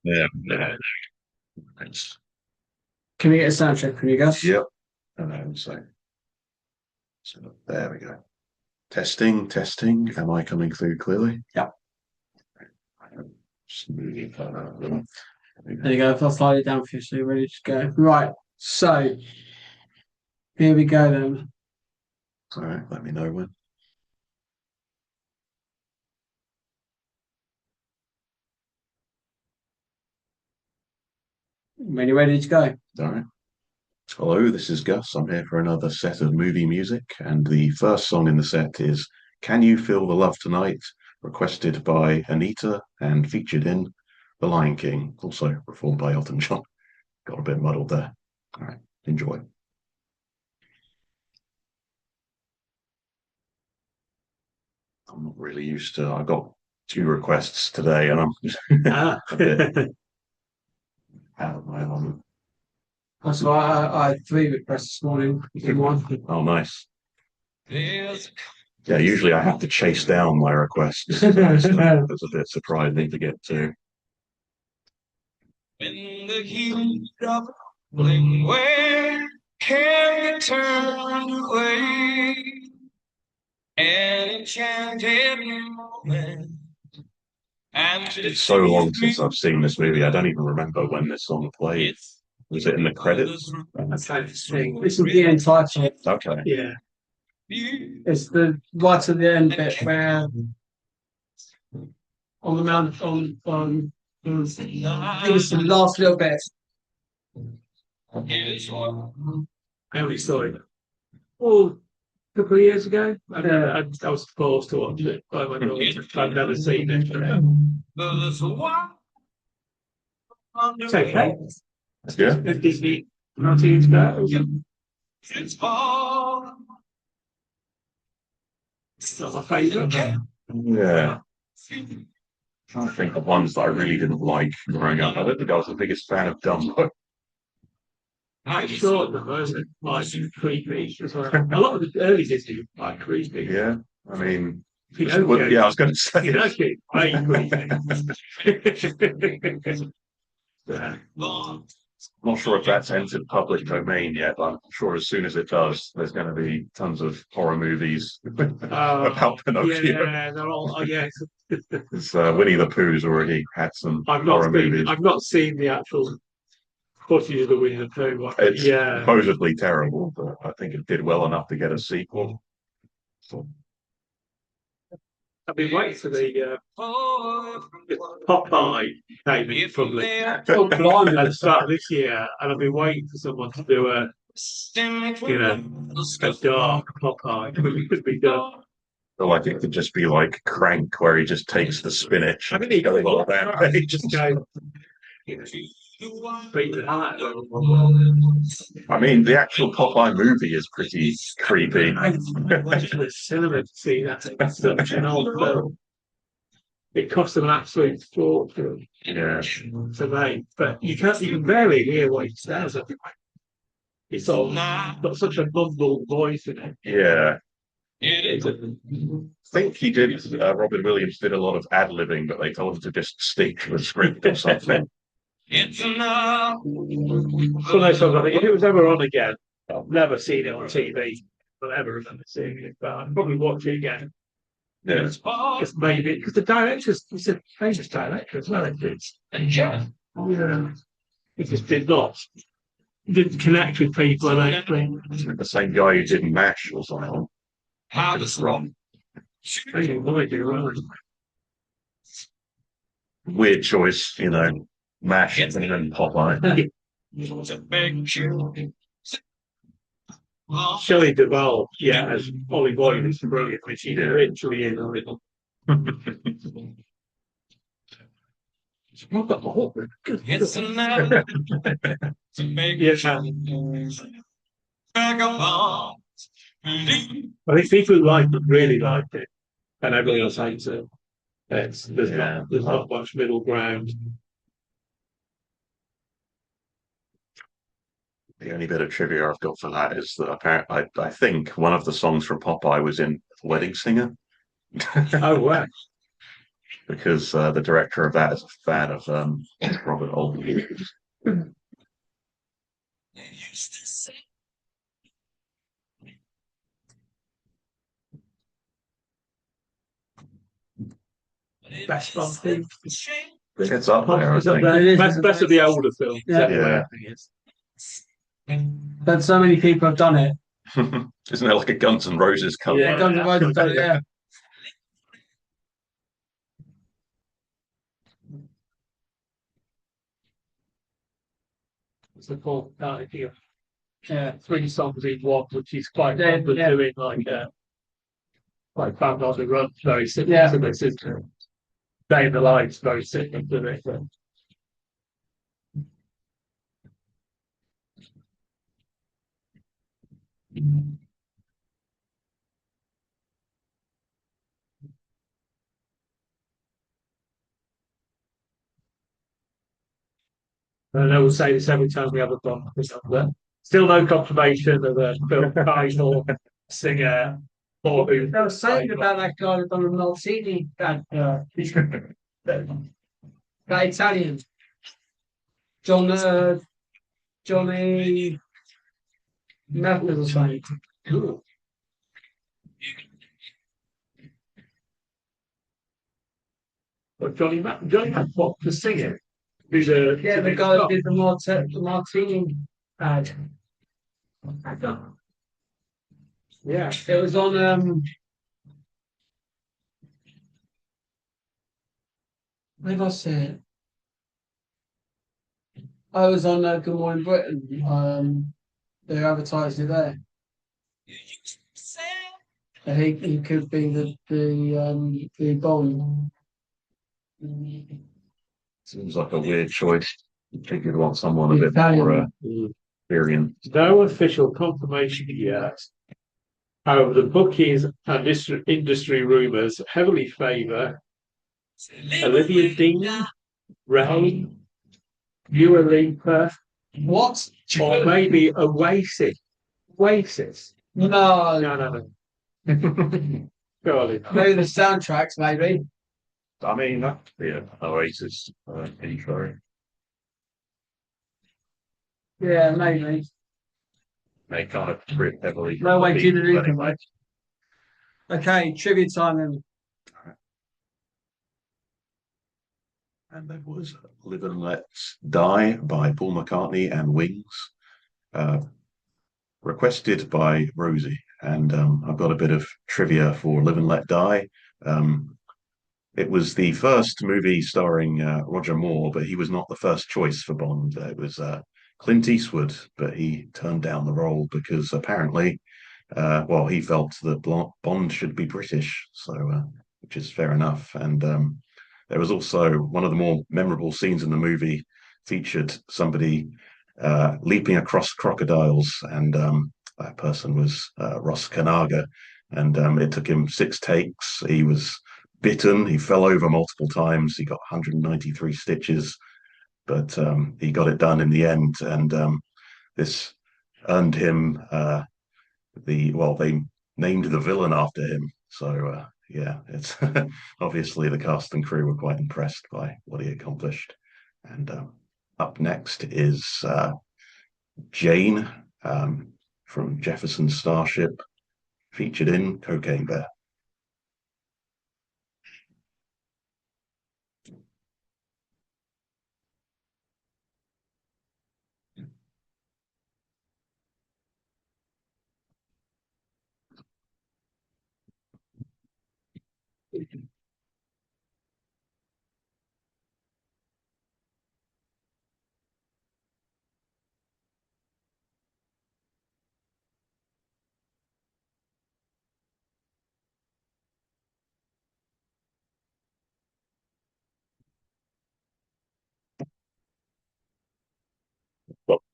Yeah. Yeah. Thanks. Can we get a sound check from you guys? Yep. So there we go. Testing, testing. Am I coming through clearly? Yeah. Just moving further. There you go. If I slide it down for you, so you're ready to go. Right. So here we go then. All right, let me know when. When you're ready to go. All right. Hello, this is Gus. I'm here for another set of movie music, and the first song in the set is Can You Feel the Love Tonight? Requested by Anita and featured in The Lion King, also performed by Elton John. Got a bit muddled there. All right, enjoy. I'm not really used to. I got two requests today, and I'm Ah. a bit out of my element. That's why I had three requests this morning. In one. Oh, nice. Yeah, usually I have to chase down my requests. So it's a bit surprising to get to. In the heat of bling, where can you turn away? An enchanted moment. And it's so long since I've seen this movie. I don't even remember when this song played. Was it in the credits? This is the end title. Okay. Yeah. It's the right at the end bit where on the mount on it was the last little bit. How we saw it. Oh, a couple of years ago. I was forced to watch it by my daughter. I've never seen it. It's okay. Yeah. Disney cartoons about. It's not my favourite. Yeah. I think the ones that I really didn't like growing up. I don't think I was the biggest fan of Dumbo. I thought the version like creepy as well. A lot of the early Disney were quite creepy. Yeah. I mean, Pinocchio. yeah, I was going to say Pinocchio, very creepy. Not sure if that's entered public domain yet, but I'm sure as soon as it does, there's going to be tons of horror movies about Pinocchio. Yeah, they're all. Oh, yeah. Winnie the Pooh's already had some horror movies. I've not seen the actual footage of the Winnie the Pooh one. It's Yeah, supposedly terrible, but I think it did well enough to get a sequel. So, I've been waiting for the Popeye came in from the blind at the start of this year, and I've been waiting for someone to do a dark Popeye. It could be done. feel like it could just be like Crank, where he just takes the spinach. I mean, he goes goes all that. he just goes. Beat the heart. I mean, the actual Popeye movie is pretty creepy. I went to the cinema to see that. It's such an old film. It cost them an absolute fortune Yeah. to make, but you can barely hear what he says. It's all got such a mumbled voice in it. Yeah. It's a, I think he did. Robin Williams did a lot of ad libbing, but they told him to just stick to the script or something. it's enough. So no, so I think if it was ever on again, I've never seen it on TV. I'll ever remember seeing it, but I'd probably watch it again. Yeah. Just maybe because the director's he's a famous director as well. Yeah. He just didn't connect with people and actually. The same guy who did MASH or something. How was wrong? Might be right. Weird choice, MASH and then Popeye. Shelley Duvall, yeah, as Ollie Boyd is brilliant, which she literally is a little. I've got the whole Yes, I think people who liked it really liked it, and everyone else hates it. There's not much middle ground. The only bit of trivia I've got for that is that apparently, I think one of the songs from Popeye was in Wedding Singer. Oh wow! because the director of that is a fan of Robert Oldfield. Best Bond theme. It's up there, I It's up think. there. Best of the older film. Yeah. Definitely, I think it's. But so many people have done it. Isn't there like a Guns N' Roses cover? Yeah, Guns N' Roses have done it, yeah. It's the full idea. Yeah. 3 songs in one, which is quite Yeah, fun, but yeah. doing like Band on the Run, very similar Yeah. to this, isn't it? Day in the Lights, very similar to it. And I will say this every time we have a Bond, but still no confirmation of a film title, singer, or who. They were saying about that guy who's done a Martini, that Italian. Johnny Mathers or something. But Johnny what, the singer? Who's a Yeah, the guy who did the Martini ad. Yeah. It was on where did I see it? I was on Good Morning Britain. They advertised it there. And he could be the Bond. Seems like a weird choice. I think you'd want someone a bit more experienced. No official confirmation yet. However, the bookies and industry rumours heavily favour Olivia Dean, Ray, Dua Lipa, What? or maybe Oasis. Oasis? No. No. Surely. Maybe the soundtracks, maybe. I mean, that could be an Oasis intro. Yeah, maybe. They kind of grip heavily. No way, Beatles Judy Luke, anyway. Okay, trivia time then. And there was Live and Let Die by Paul McCartney and Wings, requested by Rosie. And I've got a bit of trivia for Live and Let Die. It was the first movie starring Roger Moore, but he was not the first choice for Bond. It was Clint Eastwood, but he turned down the role because apparently, he felt that Bond should be British, so which is fair enough. And there was also one of the more memorable scenes in the movie featured somebody leaping across crocodiles, and that person was Ross Kanaga, and it took him 6 takes. He was bitten. He fell over multiple times. He got 193 stitches, but he got it done in the end. And this earned him they named the villain after him. So it's obviously the cast and crew were quite impressed by what he accomplished. And up next is Jane from Jefferson Starship, featured in Cocaine Bear.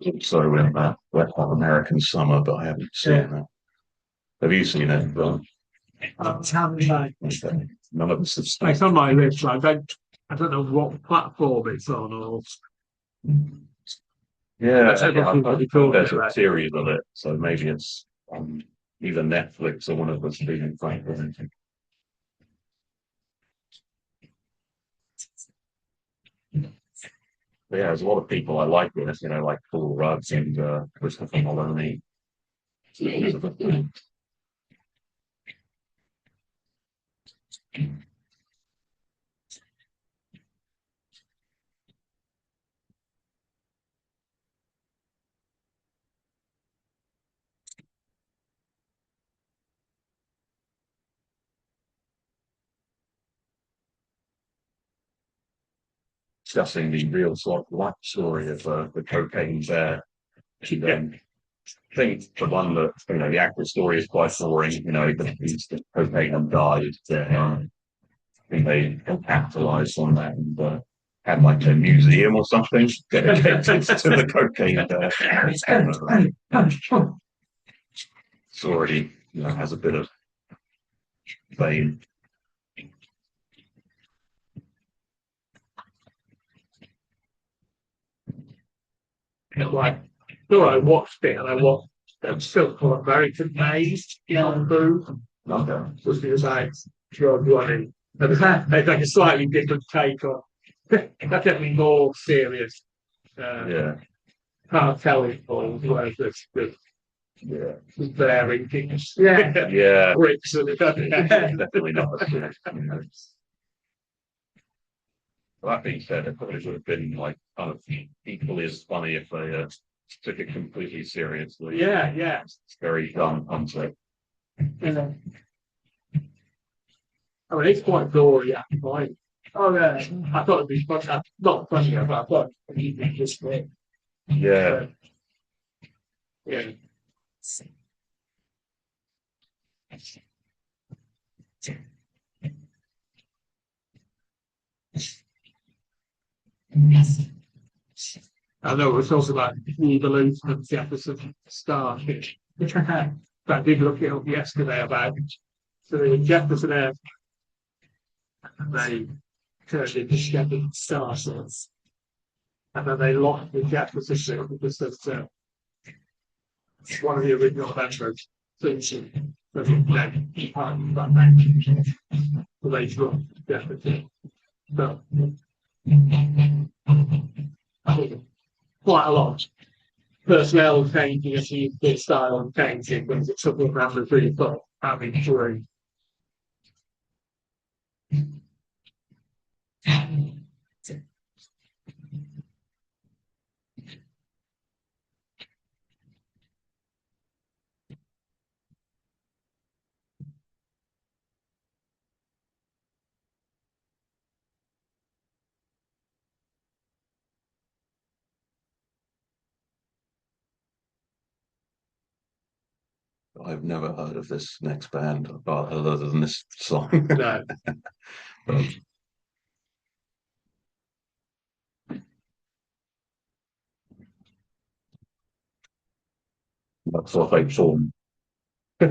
Also in Wet Hot American Summer, but I haven't seen that. Have you seen it? None of us have seen It's on my list. I don't know what platform it's on or. Yeah, I've heard there's a series of it, so maybe it's either Netflix or one of the streaming platforms. But yeah, there's a lot of people I like this, you know, like Paul Rudd and Christopher Maloney. Discussing the real sort of life story of the cocaine bear. I think the one that, you know, the actual story is quite boring, you know, that he's the cocaine and died. I think they capitalized on that and had like a museum or something dedicated to the cocaine bear. It's already, you know, has a bit of fame. Like, sure, I watched it and I watched still called American Made on food. Okay. Was the about drug running. And it's like a slightly different take on definitely more serious cartelling forms, whereas the varying things. Yeah. Bricks and Definitely not. You know. Well, that being said, it probably would have been like kind of equally as funny if they took it completely seriously. Yeah. It's very dumb concept. Yeah. I mean, it's quite gory at the point. Oh, yeah. I thought it'd be fun. Not funny, but I thought it'd be just great. Yeah. Yeah. I know it was also about the evolution of Jefferson starfish. I did look it up yesterday about so the Jefferson Air they turned into Jefferson starfish. And then they lost the Jefferson ship because of one of the original members. So they dropped Jefferson. So I think quite a lot. Personnel changing, a few bit style changing, but it's something around the really fun having through. I've never heard of this next band other than this song. No. That's what they form. Yeah.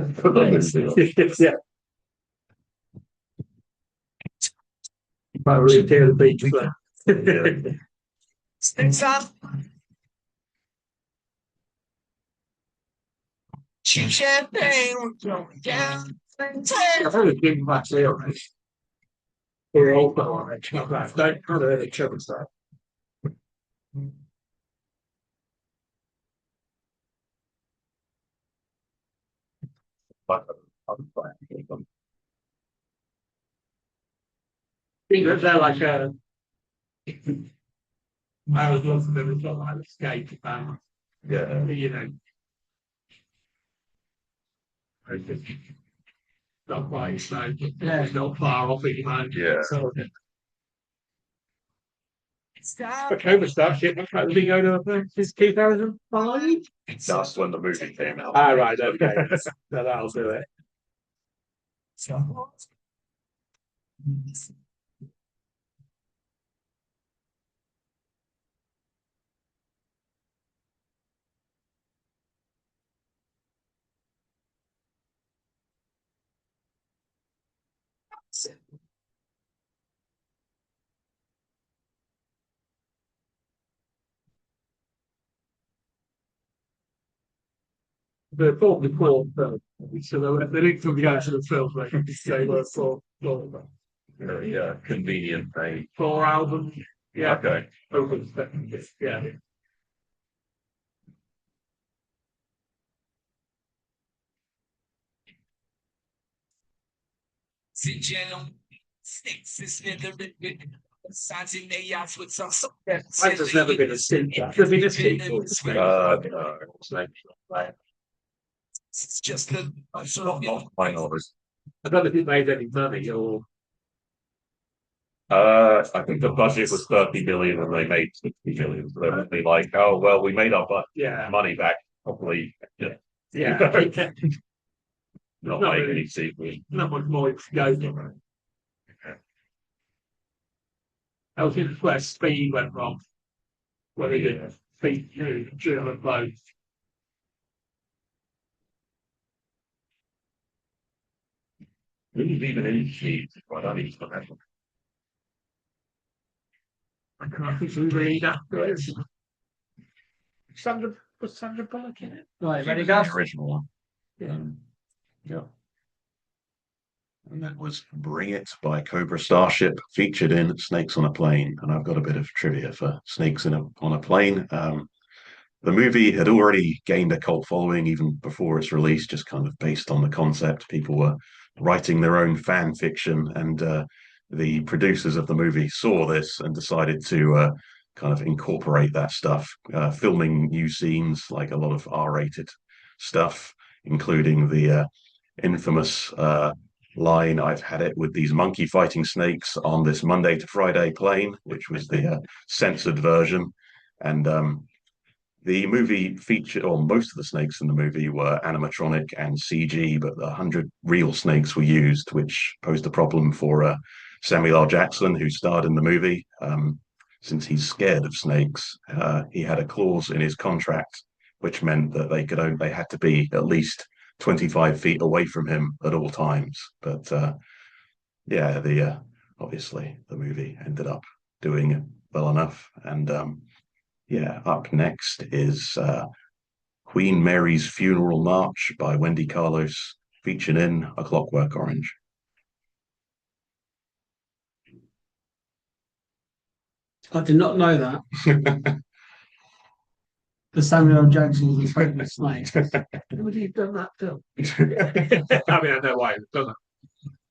Might really tear the beach for that. Sticks up. Cheap champagne, we're going down. I've heard of Big Mac there, right? We're all on it. Don't know the trouble stuff. They're like a. I was looking at them, it's not like escape band. Yeah. You know. Not quite so, yeah, it's not far off it, man. Yeah. So, but COVID stuff, shit, that's like the big over since 2005. That's when the movie came out. Ah, right, okay. So that'll do it. They're probably called film. So they didn't come out to the film, they were for Very convenient thing. 4 albums. Yeah. Okay. Open. Yeah. There's never been a sequel. There's been a sequel. No. It's just a Not my knowledge. I don't know if it made any money or I think the budget was 30 million and they made 60 million. So they would be like, oh, well, we made our yeah. money back. Probably Yeah. not Not make really. any sequels. Not much more to go for. I was in where speed went wrong. Where they did speed drill and load. Who's even in Speed? I don't even remember. I can't think of read after it. Was Sandra Bullock in it? Right, ready to go? The original one. Yeah. Yeah. And that was Bring It by Cobra Starship, featured in Snakes on a Plane. And I've got a bit of trivia for Snakes on a Plane. The movie had already gained a cult following even before its release, just kind of based on the concept. People were writing their own fan fiction, and the producers of the movie saw this and decided to kind of incorporate that stuff, filming new scenes, like a lot of R-rated stuff, including the infamous line, "I've had it with these monkey fighting snakes on this Monday to Friday plane," which was the censored version. And the movie featured, or most of the snakes in the movie were animatronic and CG, but 100 real snakes were used, which posed a problem for Samuel L. Jackson, who starred in the movie. Since he's scared of snakes, he had a clause in his contract which meant that they had to be at least 25 feet away from him at all times. But yeah, obviously the movie ended up doing well enough, and yeah, up next is Queen Mary's Funeral March by Wendy Carlos, featured in A Clockwork Orange. I did not know that. The Samuel L. Jackson was a snake. Would you have done that film? I mean, I know why you've done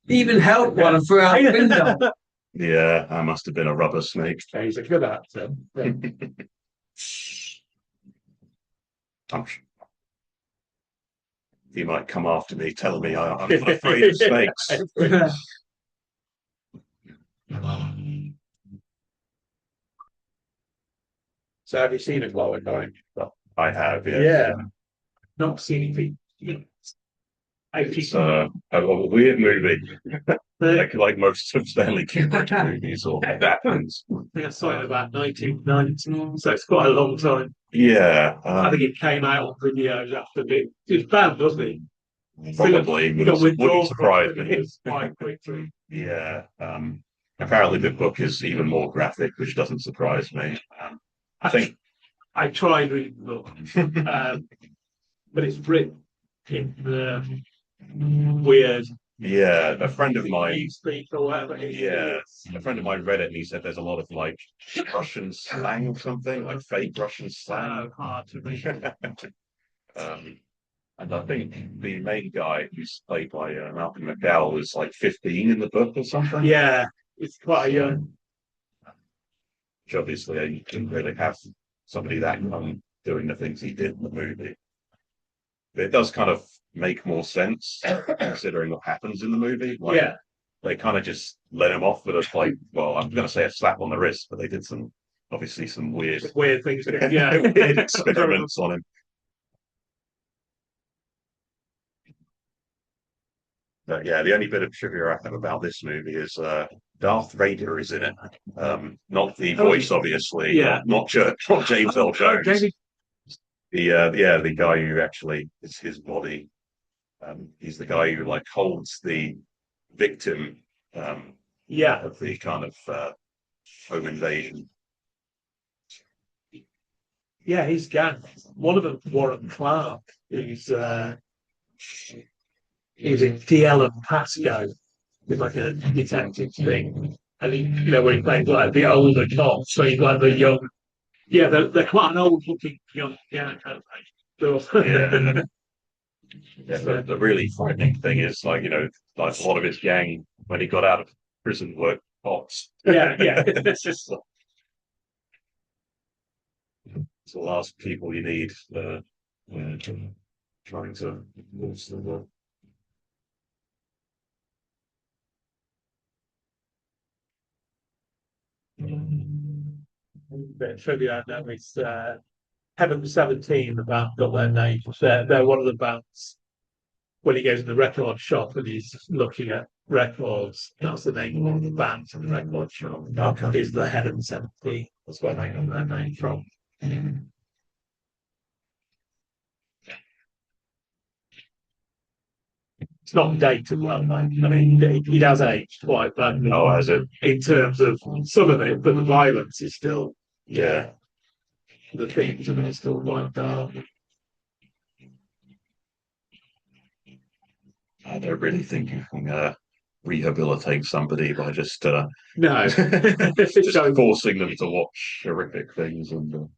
He even held one and threw out the window. Yeah, that must have been a rubber snake. it. He's a good actor. Yeah. He might come after me, telling me I'm not afraid of snakes. So have you seen A Clockwork Orange? I have, yeah. Yeah. Not seen it. It's a weird movie, like most of Stanley Kubrick movies or adaptations. I think I saw it about 1990, so it's quite a long time. Yeah, I think it came out on videos after it was banned, wasn't it? probably wouldn't surprise me. Quite quickly. Yeah, apparently the book is even more graphic, which doesn't surprise me. I think I tried reading the book, but it's written in the weird. Yeah, a friend of mine. Speak or whatever. Yeah, a friend of mine read it and he said there's a lot of like Russian slang or something, like fake Russian slang. Hard to read. And I think the main guy, who's played by Malcolm McDowell, was like 15 in the book or something. Yeah, it's quite a young. Which obviously you didn't really have somebody that young doing the things he did in the movie. But it does kind of make more sense considering what happens in the movie. Like, Yeah. They kind of just let him off with a, like, well, I'm going to say a slap on the wrist, but they did some weird things. Yeah. weird experiments on him. But yeah, the only bit of trivia I have about this movie is Darth Vader is in it. Not the voice, obviously. Yeah. Not James L. Jones. The guy who actually is his body. He's the guy who like holds the victim. Yeah. Of the kind of home invasion. Yeah, he's got one of them. Warren Clark, who's he was in DL and Pasco with like a detective thing. And when he plays like the older cops, so he's like the young, yeah, they're quite an old looking young character. Yeah. Yeah, the really frightening thing is like a lot of his gang when he got out of prison were cops. Yeah, yeah. It's just It's the last people you need trying to lose the world. bit of trivia. I know it's Heaven 17, the band got their name. They're one of the bands when he goes in the record shop and he's looking at records. That's the name of one of the bands in the record shop. Okay. Is the Heaven 17. That's where they got their name from. It's not dated well, mate. I mean, it has aged quite badly. Oh, has it? In terms of some of it, but the violence is still, Yeah. the themes of it are still quite dark. I don't really think you can rehabilitate somebody by just No, just forcing them to watch horrific things and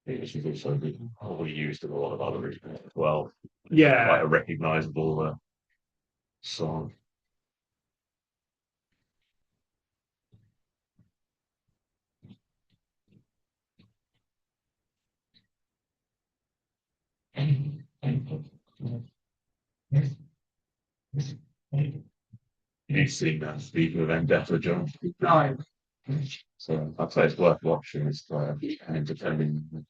this is also probably used in a lot of other regions as well. yeah. Quite a recognizable song. You've seen that speaking of Vendetta, John. No, So I'd say it's worth watching. It's entertaining.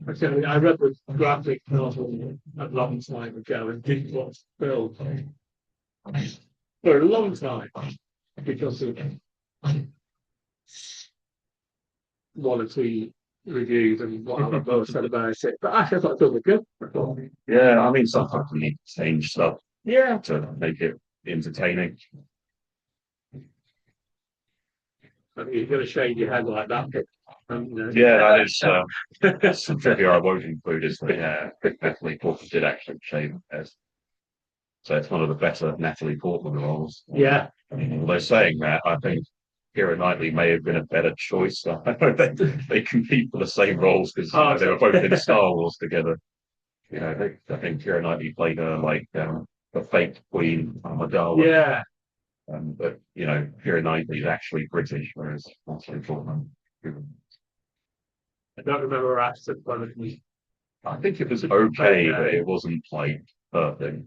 actually, I read the graphic novel a long time ago and didn't watch the film for a long time because of one or two reviews and what other books said about it. But actually, I thought it was good. Yeah, I mean, sometimes you need to change stuff Yeah, to make it entertaining. I mean, you're going to shave your head like that. Yeah, that is that's some trivia I won't include. Is that Natalie Portman did actually shave her head, so it's one of the better Natalie Portman roles. Yeah, Although saying that, I think Keira Knightley may have been a better choice. I know they compete for the same roles because they were both in Star Wars together. I think Keira Knightley played her like the fake Queen Amidala. yeah. But Keira Knightley is actually British, whereas Natalie Portman. I don't remember her accent, but I think it was okay, but it wasn't like perfect.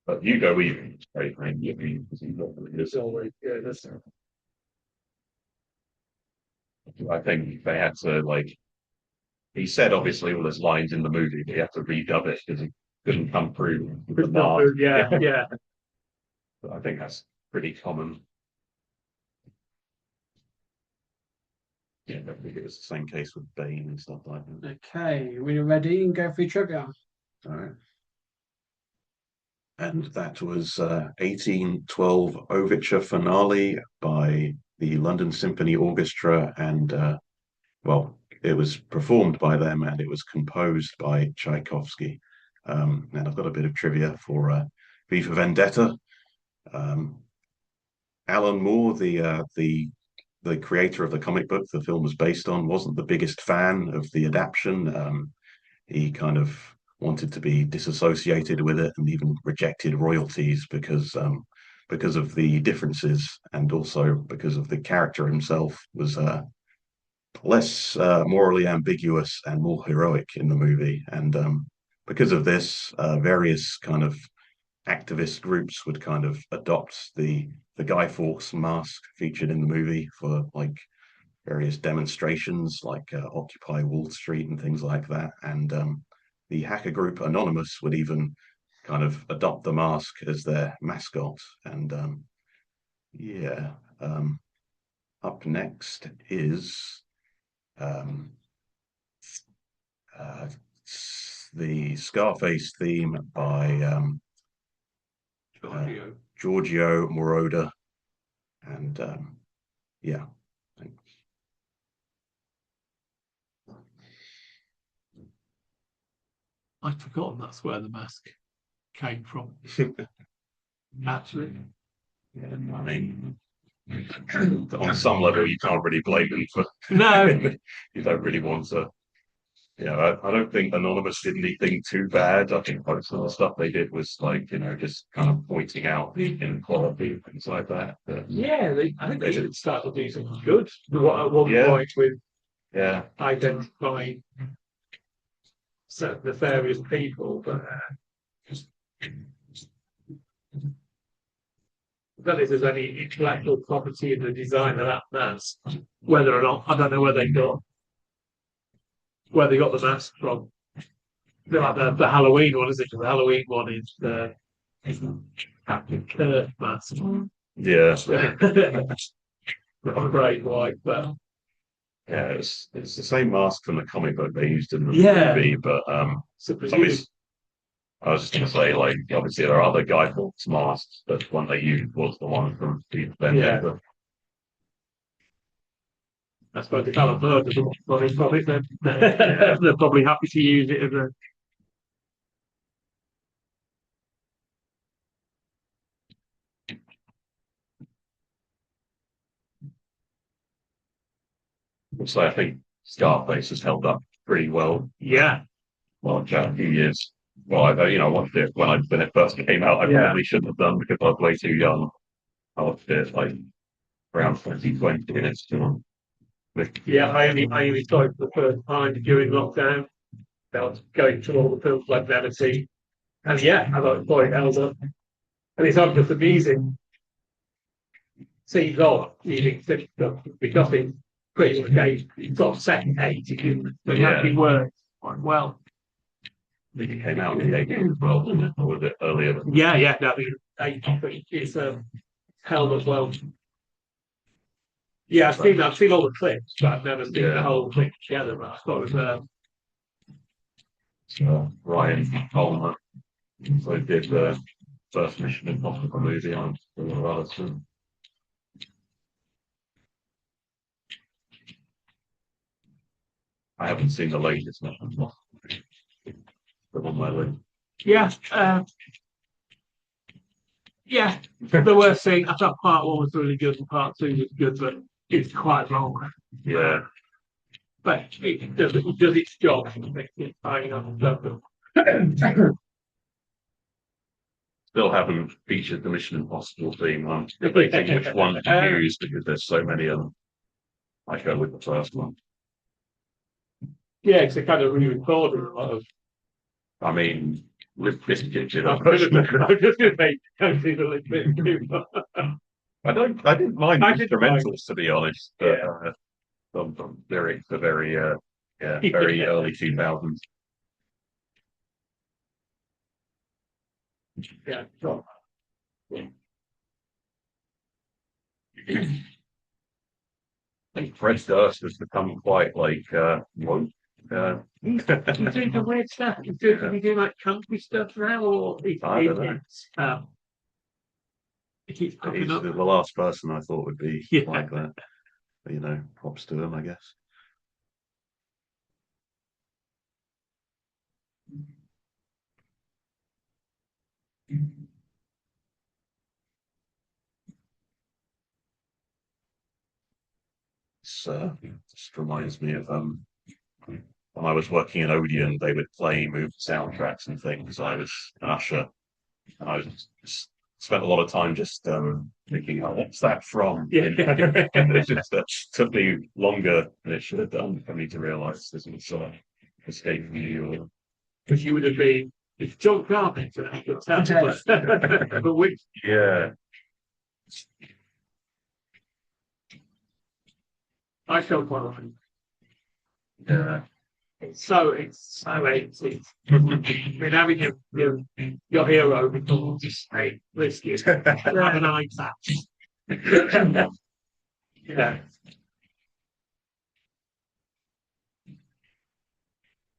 But Hugo Weaving is great, right? it's always good. I think they had to he said obviously all his lines in the movie, but he had to redub it because he couldn't come through with the mark. Yeah, yeah. But I think that's pretty common. Yeah, I think it was the same case with Bane and stuff like that. Okay, we ready and go through trivia. All right. And that was 1812 Overture Finale by the London Symphony Orchestra, and it was performed by them, and it was composed by Tchaikovsky. And I've got a bit of trivia for V for Vendetta. Alan Moore, the creator of the comic book the film was based on, wasn't the biggest fan of the adaptation. He kind of wanted to be disassociated with it and even rejected royalties because of the differences, and also because of the character himself was less morally ambiguous and more heroic in the movie. And because of this, various kind of activist groups would kind of adopt the Guy Fawkes mask featured in the movie for various demonstrations like Occupy Wall Street and things like that. And the hacker group Anonymous would even kind of adopt the mask as their mascot. And up next is The Scarface theme by Giorgio Moroder, and yeah, thanks. I'd forgotten that's where the mask came from. Actually, Yeah, I mean, on some level, you can't really blame them for. no. You don't really want to. Yeah, I don't think Anonymous did anything too bad. I think most of the stuff they did was like, just kind of pointing out the inequality and things like that. But, Yeah, I think they should start to do something good. What at one Yeah. point with yeah, identifying certain nefarious people, but that is, there's any intellectual property in the design of that mask. Whether or not, I don't know where they got the mask from. They're like the Halloween one, isn't it? The Halloween one is the Captain Kirk mask. yeah, Not great white, but yeah. It's the same mask from the comic book they used in the Yeah. movie, but so I was just going to say, like, obviously there are other Guy Fawkes masks, but the one they used was the one from Steve Vendetta. I suppose if Alan Bird doesn't want money from it, then they're probably happy to use it as a. So I think Scarface has held up pretty well. Yeah. Well, a few years. Well, I watched it when it first came out. I probably shouldn't have done because I was way too young. I watched it like around 2020, and it's still. Yeah, I only saw it for the first time during lockdown. I was going through all the films like Vanity. And yeah, I thought it held up. And it's not just amusing. Seems odd using such stuff because it's pretty much it's sort of second age. It actually works quite well. I think it came out in the 80s as well, wasn't it? Or was it earlier? Yeah, no, it's held up well. Yeah, I've seen all the clips, but I've never seen the whole thing together. But I thought it was Ryan Coleman. So he did the first Mission Impossible movie on Radisson. I haven't seen the latest Mission Impossible. But on my list. Yeah, the worst thing, I thought part one was really good and part two was good, but it's quite long. Yeah. But it does its job. Still haven't featured the Mission Impossible theme. I'm debating which one to use because there's so many of them. I go with the first one. Yeah, because they kind of re-recorded a lot of. I mean, Limp Bizkit did. I'm just going to make don't see the Limp Bizkit. I didn't mind the instrumentals, to be honest. But, some lyrics are very early 2000s. Yeah. I think Fred Durst has become quite like woke. He's doing some weird stuff. He's doing like country stuff now, or I don't know. He keeps popping He's up. the last person I thought would be like that. But, props to him, I guess. Just reminds me of when I was working in Odeon, they would play movie soundtracks and things. I was an usher, and I just spent a lot of time just thinking, "Oh, what's that from?" Yeah. And it just took me longer than it should have done for me to realise this was escaping you. Because you would have been, it's John Carpenter. But which? Yeah. I felt one of them. Yeah. It's so 80s. I mean, having your hero become just a risky. Have an eye patch. Yeah.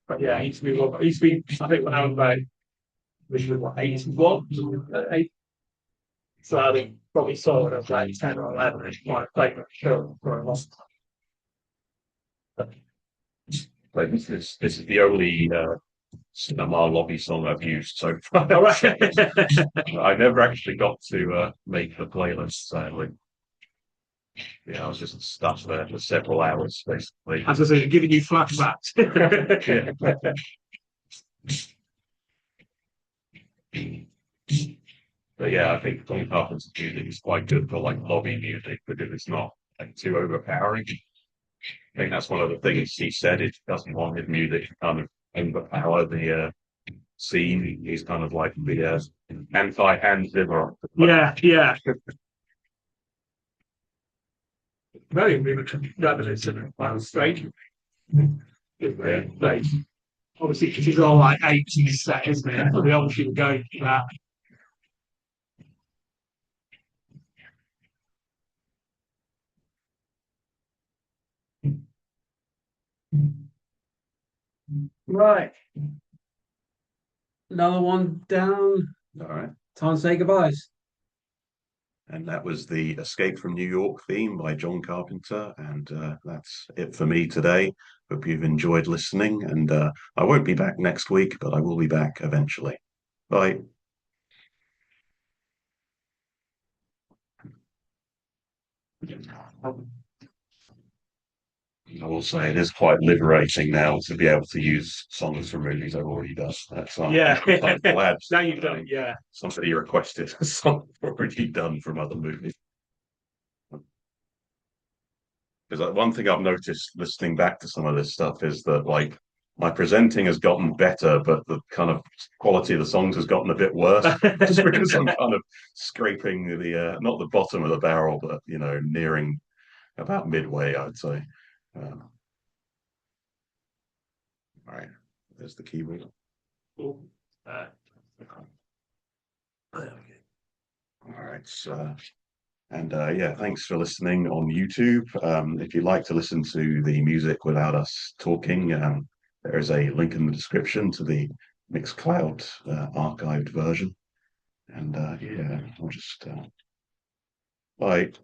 But yeah, it used to be one. It used to be. I think when I was about, which was what 81, eight. So I think probably saw it when I was like 10 or 11. It's my favourite film for a long time. Like this is the only cinema lobby song I've used so far. All right. I never actually got to make the playlist, sadly. Yeah, I was just stuck there for several hours, basically. As I said, giving you flashbacks. But yeah, I think Tom Carpenter's music is quite good for like lobby music because it's not like too overpowering. I think that's one of the things he said. It doesn't want his music to kind of overpower the scene. He's kind of like the anti-Hans Zimmer. Yeah, yeah. Very reminiscent of strange. Yeah. Like, obviously, because it's all like 80s set, isn't it? We obviously were going for that. Right. Another one down. All right. Time to say goodbyes. And that was the Escape from New York theme by John Carpenter. And that's it for me today. Hope you've enjoyed listening. And I won't be back next week, but I will be back eventually. Bye. I will say it is quite liberating now to be able to use songs from movies I've already done. That's Yeah. I'm glad Now you've done, yeah. somebody requested a song already done from other movies. Because one thing I've noticed listening back to some of this stuff is that like my presenting has gotten better, but the kind of quality of the songs has gotten a bit worse. Just because I'm kind of scraping the not the bottom of the barrel, but nearing about midway, I'd say. All right, there's the keyboard. Cool. All right, and yeah, thanks for listening on YouTube. If you'd like to listen to the music without us talking, there is a link in the description to the Mixcloud archived version. And yeah, I'll just bye.